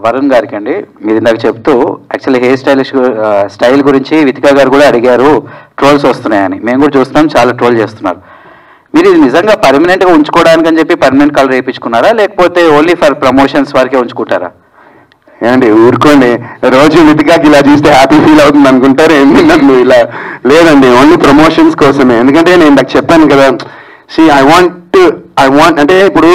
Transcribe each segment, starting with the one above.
వరుణ్ గారికి అండి, మీరు ఇందాక చెప్తూ యాక్చువల్లీ హెయిర్ స్టైల్ గురించి వితికా గారు కూడా అడిగారు, ట్రోల్స్ వస్తున్నాయని. మేము కూడా చూస్తున్నాం, చాలా ట్రోల్ చేస్తున్నారు. మీరు ఇది నిజంగా పర్మనెంట్గా ఉంచుకోవడానికి అని చెప్పి పర్మనెంట్ కలర్ వేయించుకున్నారా, లేకపోతే ఓన్లీ ఫర్ ప్రమోషన్స్ వరకే ఉంచుకుంటారా? ఏమండి ఊరుకోండి, రోజు వితికాకి ఇలా చూస్తే హ్యాపీ ఫీల్ అవుతుంది అనుకుంటారు. ఏంటి నన్ను ఇలా లేదండి, ఓన్లీ ప్రమోషన్స్ కోసమే. ఎందుకంటే నేను నాకు చెప్పాను కదా, ఐ వాంట్ అంటే ఇప్పుడు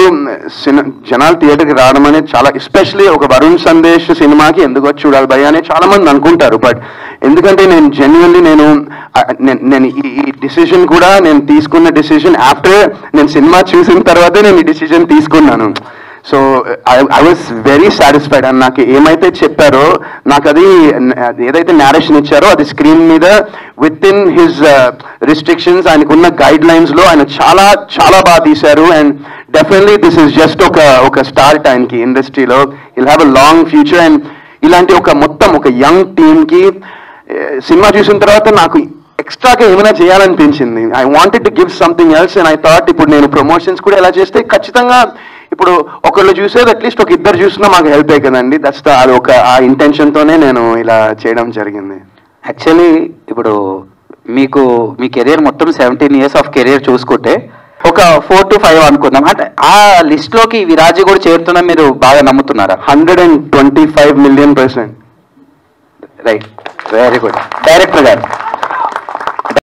జనాలు థియేటర్కి రావడం అనేది చాలా, ఎస్పెషలీ ఒక వరుణ్ సందేశ్ సినిమాకి ఎందుకు వచ్చి చూడాలి భయ్య అని చాలా మంది అనుకుంటారు. బట్ ఎందుకంటే నేను జెన్యున్లీ నేను ఈ డిసిజన్ కూడా నేను తీసుకున్న డిసిజన్ ఆఫ్టర్ నేను సినిమా చూసిన తర్వాతే నేను ఈ డిసిజన్ తీసుకున్నాను. So I was very satisfied. And నాకు ఏమైతే చెప్పారో, నాకు అది ఏదైతే నేరేషన్ ఇచ్చారో అది స్క్రీన్ మీద విత్ ఇన్ హిజ్ రిస్ట్రిక్షన్స్, ఆయనకున్న గైడ్ లైన్స్లో ఆయన చాలా చాలా బాగా తీశారు. And definitely this is just ఒక స్టార్ట్ ఆయనకి ఇండస్ట్రీలో. Will have a long future. And ఇలాంటి మొత్తం ఒక యంగ్ టీమ్కి సినిమా చూసిన తర్వాత నాకు ఎక్స్ట్రాగా ఏమైనా చేయాలనిపించింది. I wanted to give something else. And I thought ఇప్పుడు నేను ప్రమోషన్స్ కూడా ఎలా చేస్తే ఖచ్చితంగా ఇప్పుడు ఒకళ్ళు చూసేది అట్లీస్ట్ ఒక ఇద్దరు చూసినా మాకు హెల్ప్ అయ్యి కదండి. అది ఆ ఇంటెన్షన్తోనే నేను ఇలా చేయడం జరిగింది. యాక్చువల్లీ ఇప్పుడు మీ కెరీర్ మొత్తం 17 years ఆఫ్ కెరీర్ చూసుకుంటే ఒక 4 to 5 అనుకుందాం, అంటే ఆ లిస్ట్లోకి విరాజీ కూడా చేరుతున్నా మీరు బాగా నమ్ముతున్నారా? 125 million%. Right, very good. Director గారు